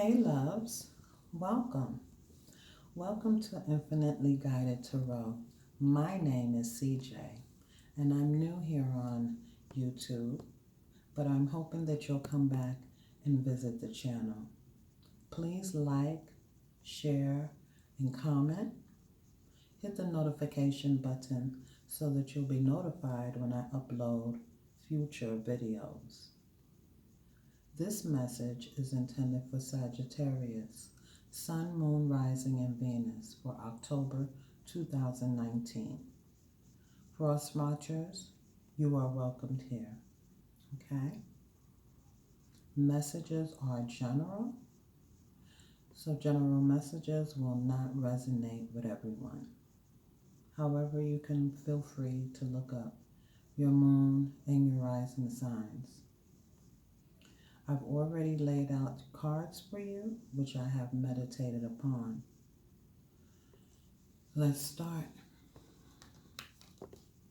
Hey loves, welcome. Welcome to Infinitely Guided Tarot. My name is CJ and I'm new here on YouTube, but I'm hoping that you'll come back and visit the channel. Please like, share, and comment. Hit the notification button so that you'll be notified when I upload future videos. This message is intended for Sagittarius, Sun, Moon, Rising, and Venus for October 2019. Frost watchers, you are welcomed here. Okay? Messages are general, so general messages will not resonate with everyone. However, you can feel free to look up your moon and your rising signs. I've already laid out cards for you, which I have meditated upon. Let's start.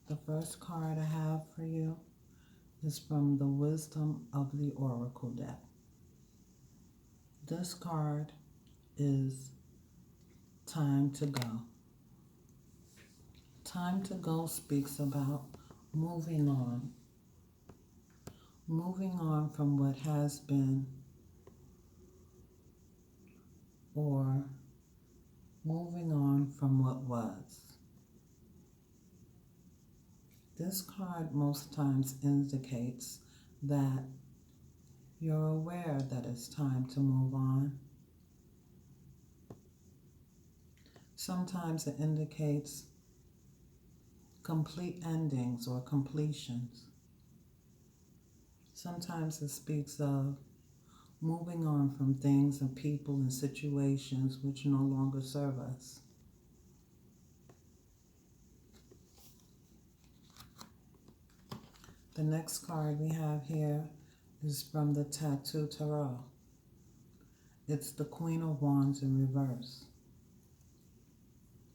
The first card I have for you is from the Wisdom of the Oracle deck. This card is Time to Go. Time to Go speaks about moving on. Moving on from what has been, or moving on from what was. This card most times indicates that you're aware that it's time to move on. Sometimes it indicates complete endings or completions. Sometimes it speaks of moving on from things and people and situations which no longer serve us. The next card we have here is from the Tattoo Tarot. It's the Queen of Wands in reverse.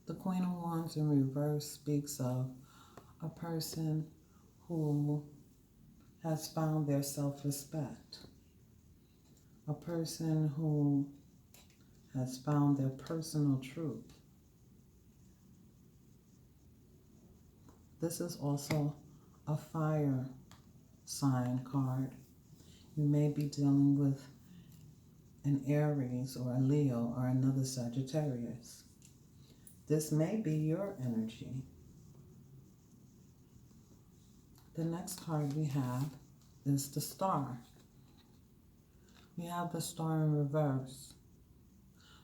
The Queen of Wands in reverse speaks of a person who has found their self-respect. A person who has found their personal truth. This is also a fire sign card. You may be dealing with an Aries or a Leo or another Sagittarius. This may be your energy. The next card we have is the Star. We have the Star in reverse.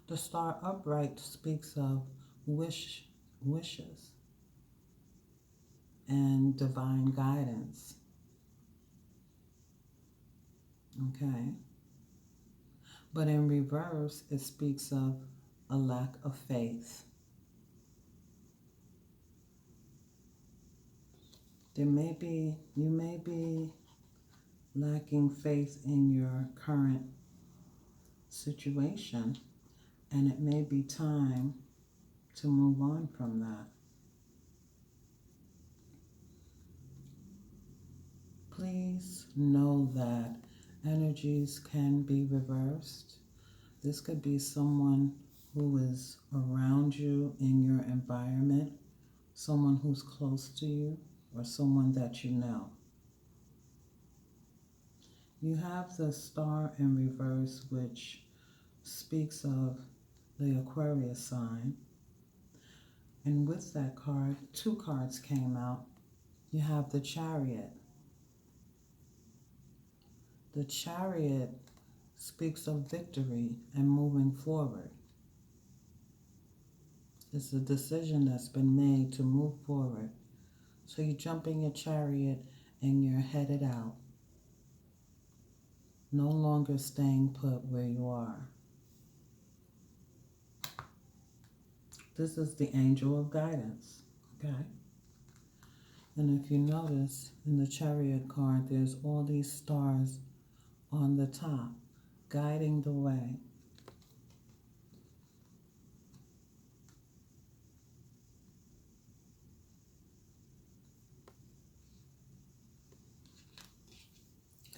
The Star upright speaks of wishes and divine guidance. Okay? But in reverse, it speaks of a lack of faith. You may be lacking faith in your current situation, and it may be time to move on from that. Please know that energies can be reversed. This could be someone who is around you in your environment, someone who's close to you, or someone that you know. You have the Star in reverse, which speaks of the Aquarius sign. And with that card, two cards came out. You have the Chariot. The Chariot speaks of victory and moving forward. It's a decision that's been made to move forward. So you jump in your chariot and you're headed out. No longer staying put where you are. This is the Angel of Guidance, okay? And if you notice in the Chariot card, there's all these stars on the top, guiding the way.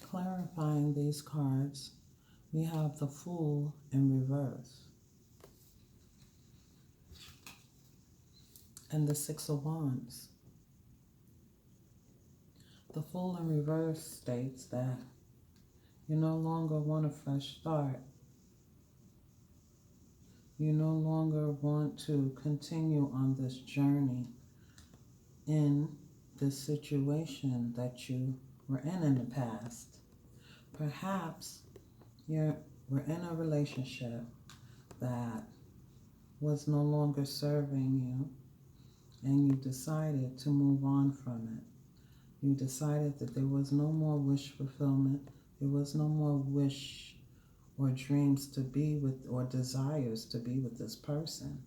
Clarifying these cards, we have the Fool in reverse and the Six of Wands. The Fool in reverse states that you no longer want a fresh start. You no longer want to continue on this journey in this situation that you were in the past. Perhaps you were in a relationship that was no longer serving you, and you decided to move on from it. You decided that there was no more wish fulfillment, there was no more wish or dreams to be with, or desires to be with this person.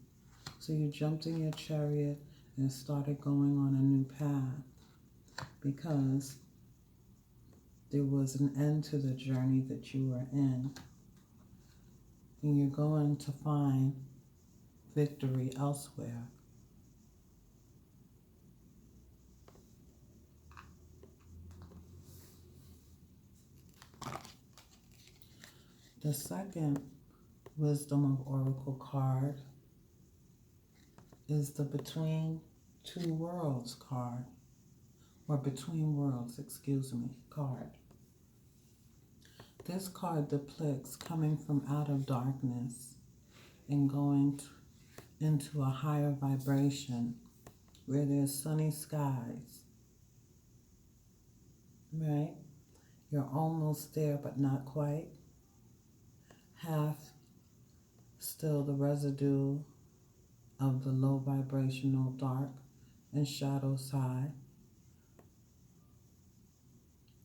So you jumped in your chariot and started going on a new path because there was an end to the journey that you were in. And you're going to find victory elsewhere. The second Wisdom of Oracle card is the Between Two Worlds card, or Between Worlds, card. This card depicts coming from out of darkness and going into a higher vibration where there's sunny skies, right? You're almost there, but not quite. Half still the residue of the low vibrational dark and shadow side,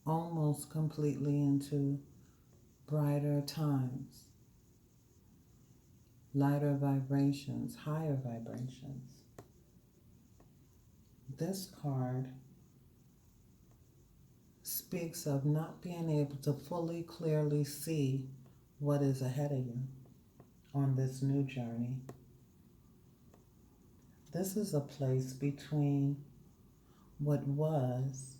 almost completely into brighter times, lighter vibrations, higher vibrations. This card speaks of not being able to fully, clearly see what is ahead of you on this new journey. This is a place between what was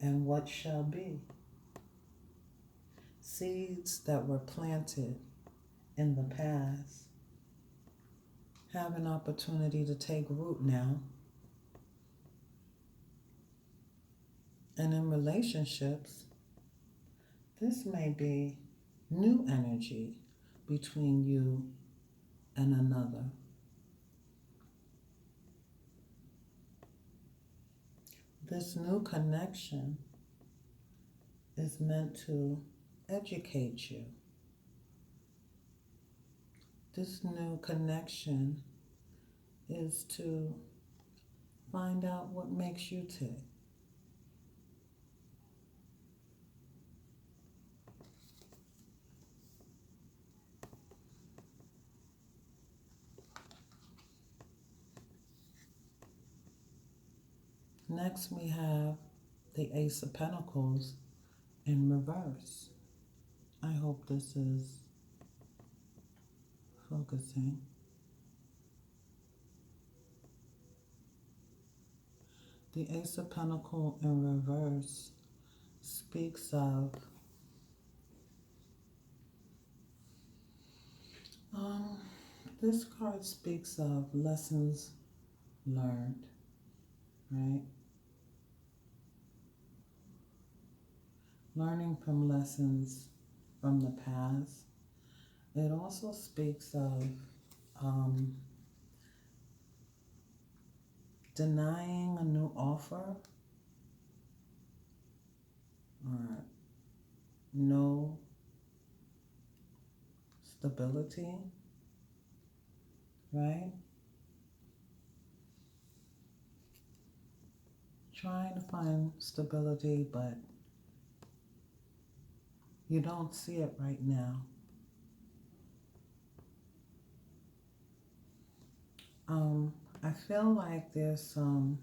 and what shall be. Seeds that were planted in the past have an opportunity to take root now. And in relationships, this may be new energy between you and another. This new connection is meant to educate you. This new connection is to find out what makes you tick. Next, we have the Ace of Pentacles in reverse. I hope this is focusing. The Ace of Pentacles in reverse speaks of this card speaks of lessons learned, right? Learning from lessons from the past. It also speaks of denying a new offer or no stability, right? Trying to find stability, but you don't see it right now. I feel like there's some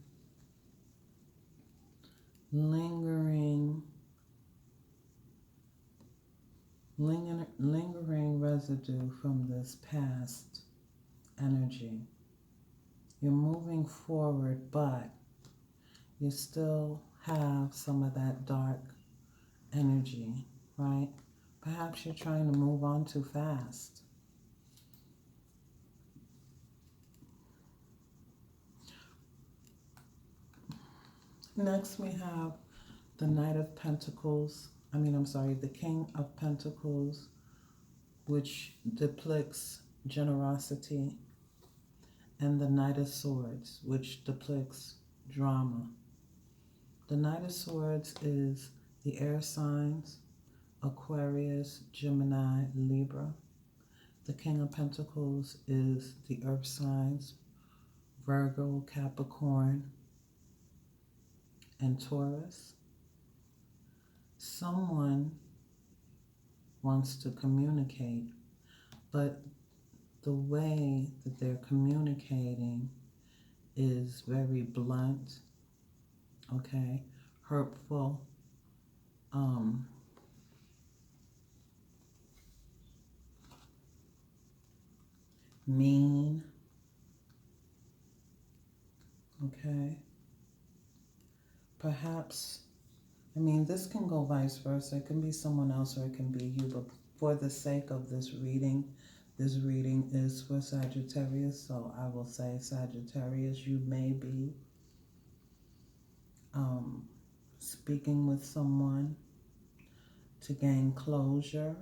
lingering residue from this past energy. You're moving forward, but you still have some of that dark energy, right? Perhaps you're trying to move on too fast. Next, we have the Knight of Pentacles. The King of Pentacles, which depicts generosity, and the Knight of Swords, which depicts drama. The Knight of Swords is the air signs, Aquarius, Gemini, Libra. The King of Pentacles is the earth signs, Virgo, Capricorn, and Taurus. Someone wants to communicate, but the way that they're communicating is very blunt, okay, hurtful, mean, okay. Perhaps, this can go vice versa. It can be someone else or it can be you, but for the sake of this reading is for Sagittarius, so I will say Sagittarius, you may be speaking with someone to gain closure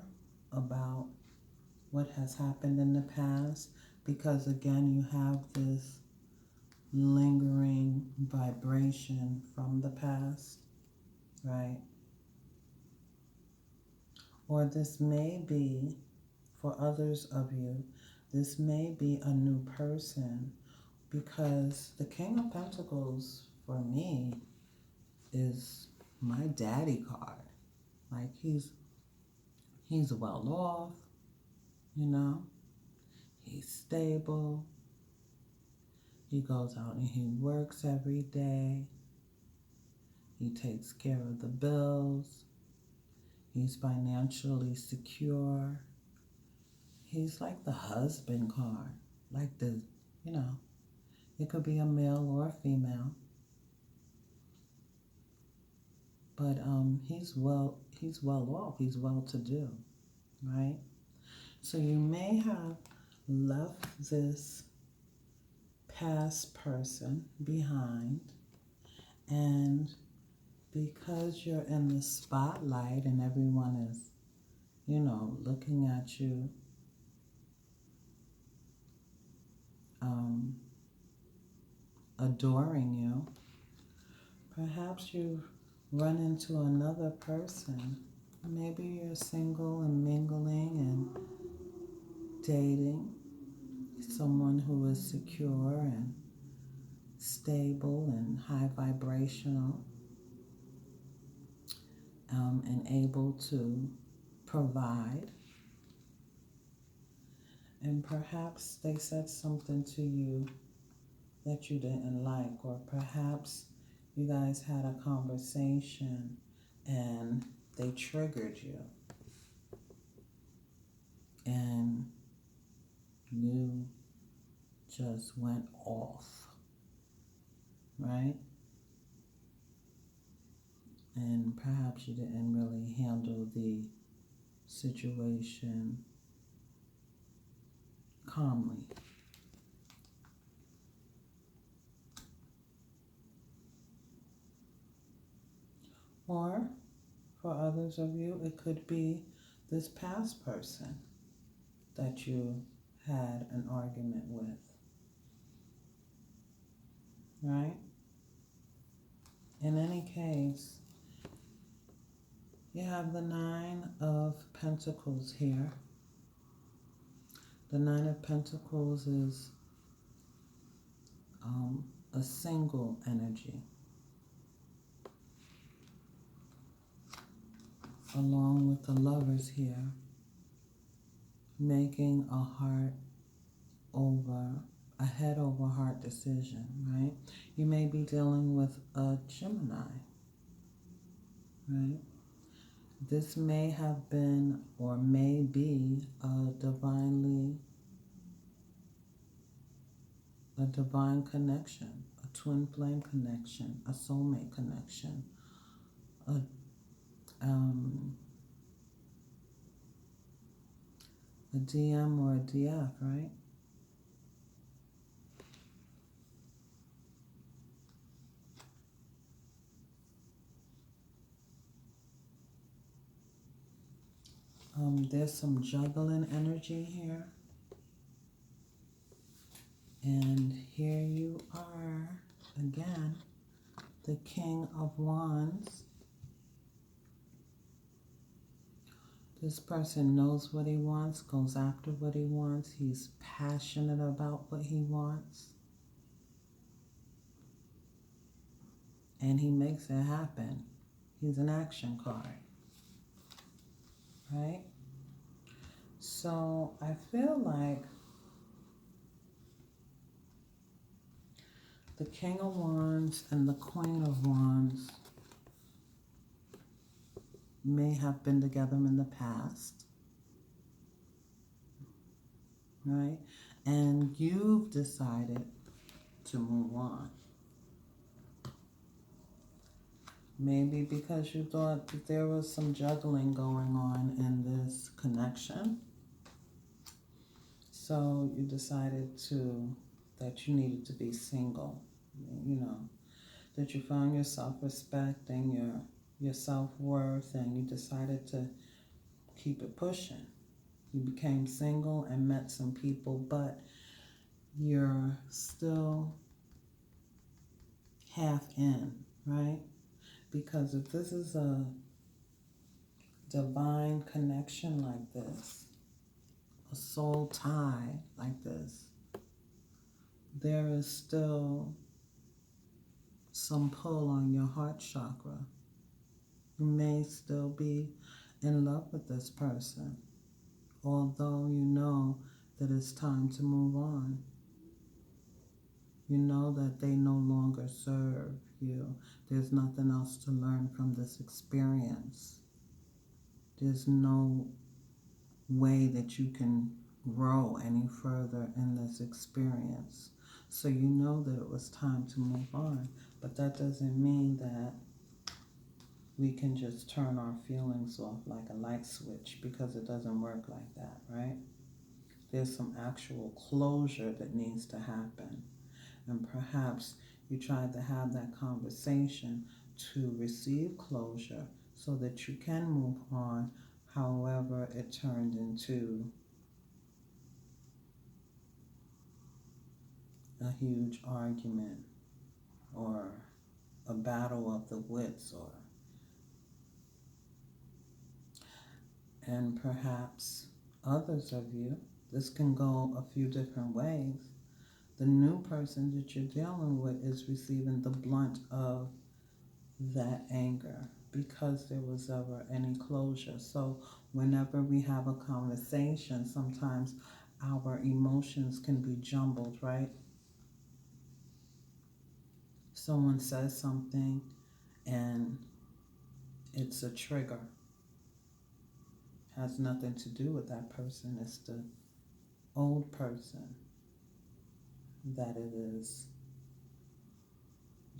about what has happened in the past, because again, you have this lingering vibration from the past, right? Or this may be, for others of you, this may be a new person, because the King of Pentacles, for me, is my daddy card. Like, he's well off, he's stable, he goes out and he works every day, he takes care of the bills, he's financially secure, he's like the husband card, like it could be a male or a female, but he's well off, he's well to do, right? So you may have left this past person behind, and because you're in the spotlight and everyone is, looking at you, adoring you, perhaps you run into another person. Maybe you're single and mingling and dating someone who is secure and stable and high vibrational, and able to provide. And perhaps they said something to you that you didn't like, or perhaps you guys had a conversation and they triggered you, and you just went off, right? And perhaps you didn't really handle the situation calmly. Or for others of you, it could be this past person that you had an argument with, right? In any case, you have the Nine of Pentacles here. The Nine of Pentacles is a single energy, along with the Lovers here, making a head over heart decision, right? You may be dealing with a Gemini, right? This may have been or may be a divine connection, a twin flame connection, a soulmate connection, a DM or a DF, right? There's some juggling energy here. And here you are again, the King of Wands. This person knows what he wants, goes after what he wants. He's passionate about what he wants. And he makes it happen. He's an action card. Right? So I feel like the King of Wands and the Queen of Wands may have been together in the past. Right? And you've decided to move on. Maybe because you thought that there was some juggling going on in this connection. So you decided that you needed to be single, that you found your self-respect and your self-worth, and you decided to keep it pushing. You became single and met some people, but you're still half in, right? Because if this is a divine connection like this, a soul tie like this, there is still some pull on your heart chakra. You may still be in love with this person, although you know that it's time to move on. You know that they no longer serve you. There's nothing else to learn from this experience. There's no way that you can grow any further in this experience. So you know that it was time to move on. But that doesn't mean that we can just turn our feelings off like a light switch, because it doesn't work like that, right? There's some actual closure that needs to happen. And perhaps you tried to have that conversation to receive closure so that you can move on. However, it turned into a huge argument or a battle of the wits, and perhaps others of you, this can go a few different ways. The new person that you're dealing with is receiving the blunt of that anger because there was ever any closure. So whenever we have a conversation, sometimes our emotions can be jumbled, right? Someone says something and it's a trigger. Has nothing to do with that person. It's the old person that it is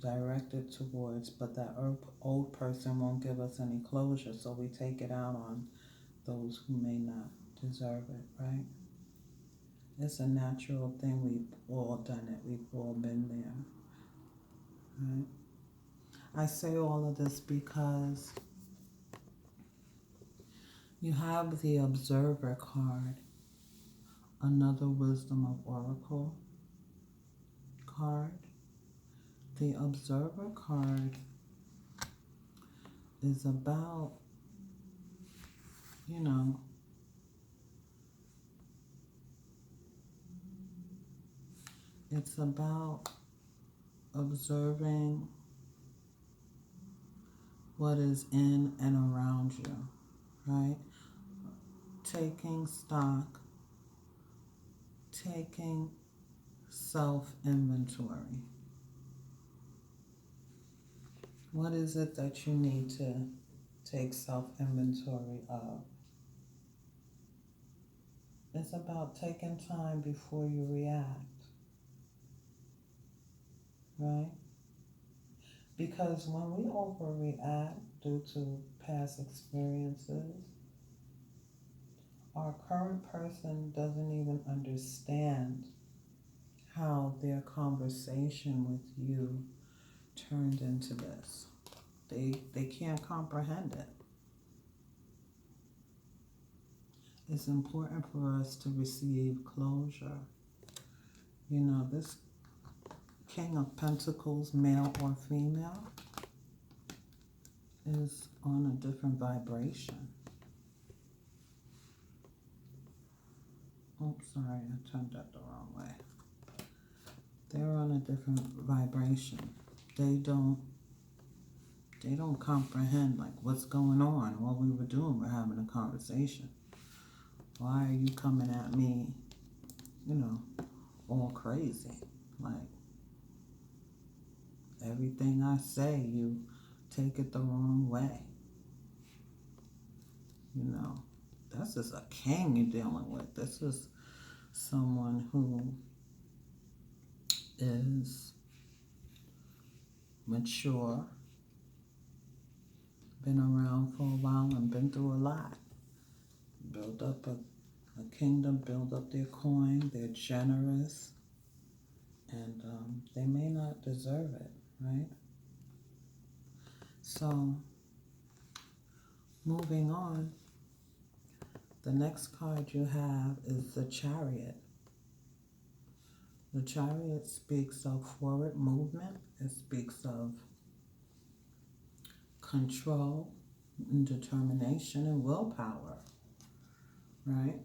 directed towards, but that old person won't give us any closure, so we take it out on those who may not deserve it, right? It's a natural thing. We've all done it. We've all been there, right? I say all of this because you have the Observer card, another Wisdom of Oracle card. The Observer card is about, it's about observing what is in and around you, right? Taking stock, taking self-inventory. What is it that you need to take self-inventory of? It's about taking time before you react, right? Because when we overreact due to past experiences, our current person doesn't even understand how their conversation with you turned into this. They can't comprehend it. It's important for us to receive closure. You know, this King of Pentacles, male or female, is on a different vibration. Oh, sorry, I turned that the wrong way. They're on a different vibration. They don't comprehend like what's going on. What we were doing, we're having a conversation. Why are you coming at me, you know, all crazy? Like, everything I say, you take it the wrong way. You know, that's just a king you're dealing with. This is someone who is mature, been around for a while and been through a lot. Build up a kingdom, build up their coin, they're generous, and they may not deserve it, right? So, moving on, the next card you have is the Chariot. The Chariot speaks of forward movement. It speaks of control and determination and willpower, right?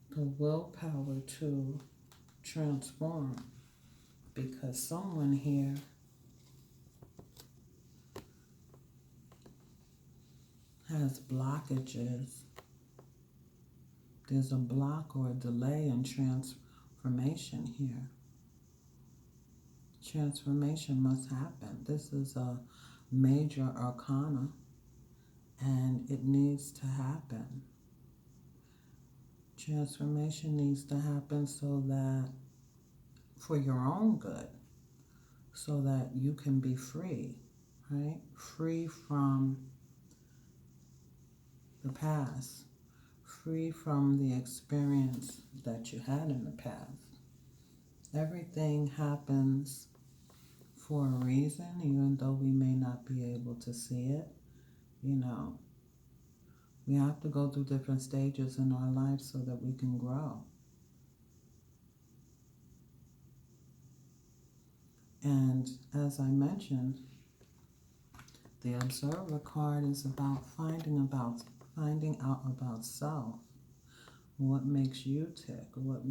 The willpower to transform, because someone here has blockages. There's a block or a delay in transformation here. Transformation must happen. This is a major arcana, and it needs to happen. Transformation needs to happen so that, for your own good, so that you can be free, right? Free from the past, free from the experience that you had in the past. Everything happens for a reason, even though we may not be able to see it. You know, we have to go through different stages in our lives so that we can grow. And as I mentioned, the Observer card is about finding out about self. What makes you tick? What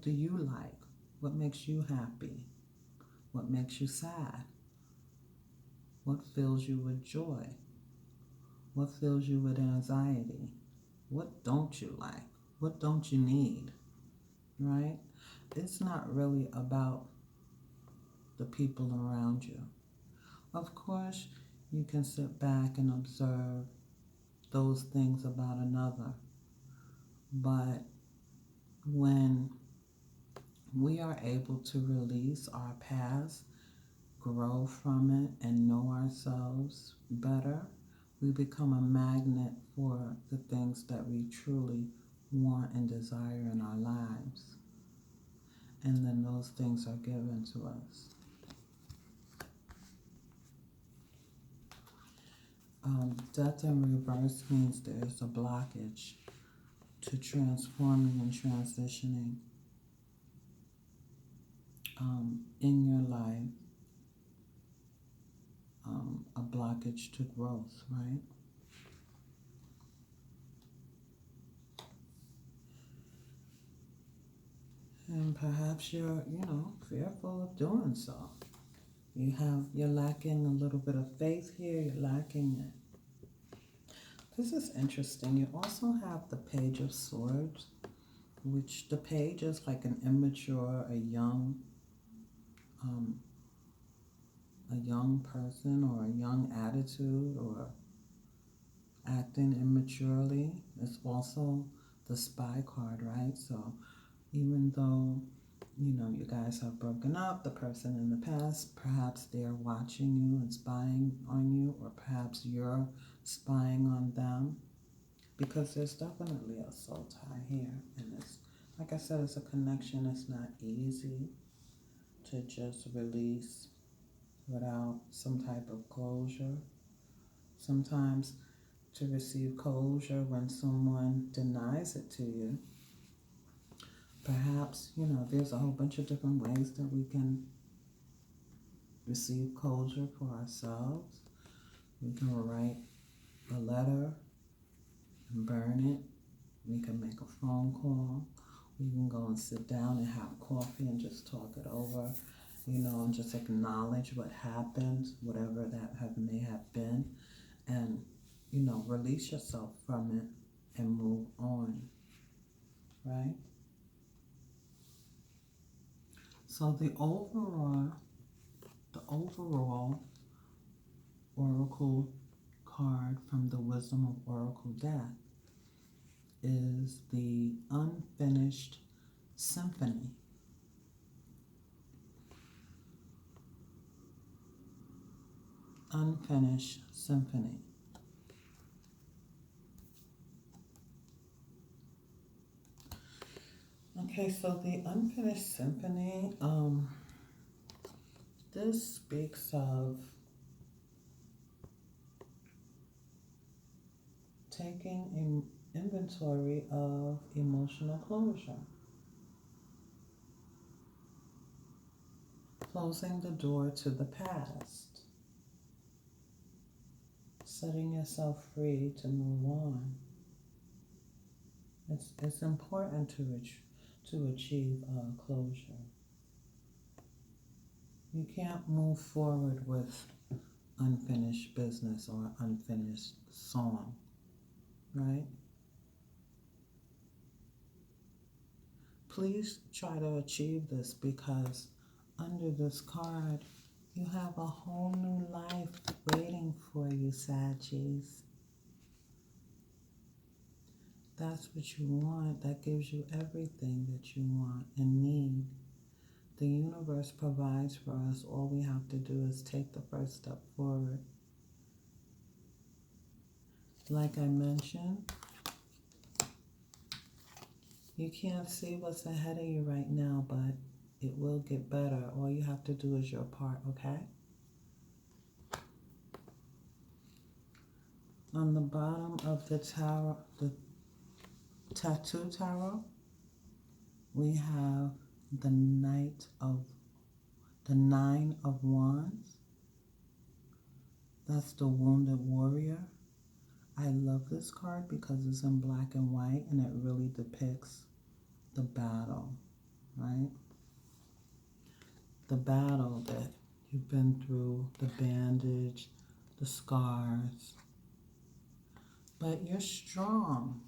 do you like? What makes you happy? What makes you sad? What fills you with joy? What fills you with anxiety? What don't you like? What don't you need? Right? It's not really about the people around you. Of course, you can sit back and observe those things about another. But when we are able to release our past, grow from it, and know ourselves better, we become a magnet for the things that we truly want and desire in our lives. And then those things are given to us. Death in reverse means there's a blockage to transforming and transitioning in your life, a blockage to growth, right? And perhaps you're, fearful of doing so. You're lacking a little bit of faith here. You're lacking it. This is interesting. You also have the Page of Swords, which the page is like an immature, a young person or a young attitude or acting immaturely. It's also the Spy card, right? So even though You guys have broken up, the person in the past, perhaps they're watching you and spying on you, or perhaps you're spying on them, because there's definitely a soul tie here. And it's, like I said, it's a connection. It's not easy to just release without some type of closure. Sometimes to receive closure when someone denies it to you, perhaps, there's a whole bunch of different ways that we can receive closure for ourselves. We can write a letter and burn it. We can make a phone call. We can go and sit down and have coffee and just talk it over, and just acknowledge what happened, whatever that may have been, and, release yourself from it and move on, right? So the overall Oracle card from the Wisdom of Oracle deck is the Unfinished Symphony. Unfinished Symphony. Okay, so the Unfinished Symphony, this speaks of taking an inventory of emotional closure, closing the door to the past, setting yourself free to move on. It's important to achieve closure. You can't move forward with unfinished business or unfinished song, right? Please try to achieve this, because under this card, you have a whole new life waiting for you, Saggies. That's what you want. That gives you everything that you want and need. The universe provides for us. All we have to do is take the first step forward. Like I mentioned, you can't see what's ahead of you right now, but it will get better. All you have to do is your part, okay? On the bottom of the tarot, the tattoo tarot, we have the Nine of Wands. That's the Wounded Warrior. I love this card because it's in black and white and it really depicts the battle, right? The battle that you've been through, the bandage, the scars. But you're strong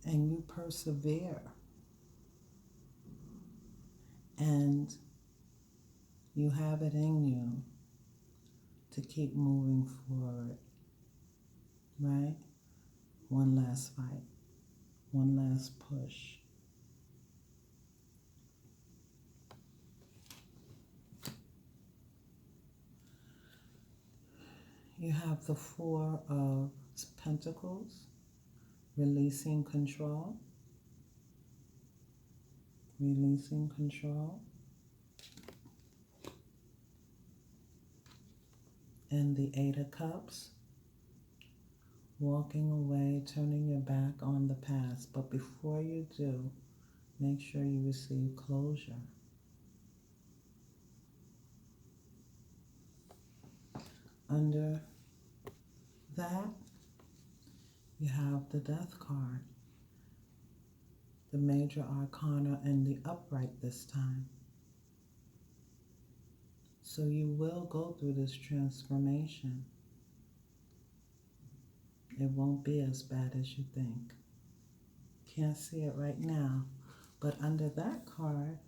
and you persevere. And you have it in you to keep moving forward, right? One last fight, one last push. You have the Four of Pentacles, releasing control, releasing control. And the Eight of Cups, walking away, turning your back on the past. But before you do, make sure you receive closure. Under that, you have the Death card, the Major Arcana and the upright this time. So you will go through this transformation. It won't be as bad as you think. Can't see it right now, but under that card,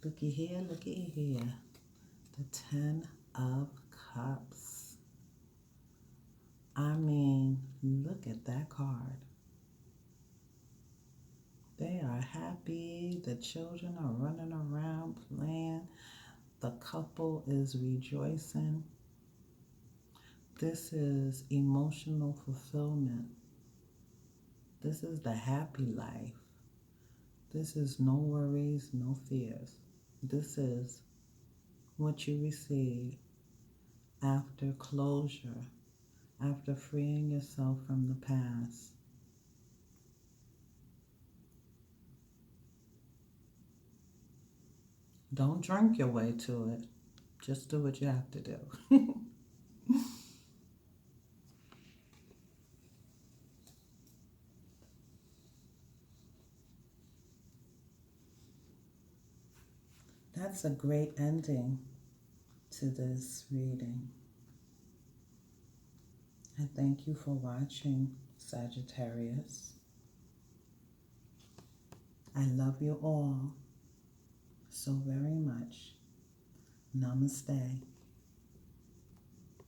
looky here, looky here, the Ten of Cups. I mean, look at that card. They are happy. The children are running around playing. The couple is rejoicing. This is emotional fulfillment. This is the happy life. This is no worries, no fears. This is what you receive after closure, after freeing yourself from the past. Don't drink your way to it. Just do what you have to do. That's a great ending to this reading. I thank you for watching, Sagittarius. I love you all so very much. Namaste.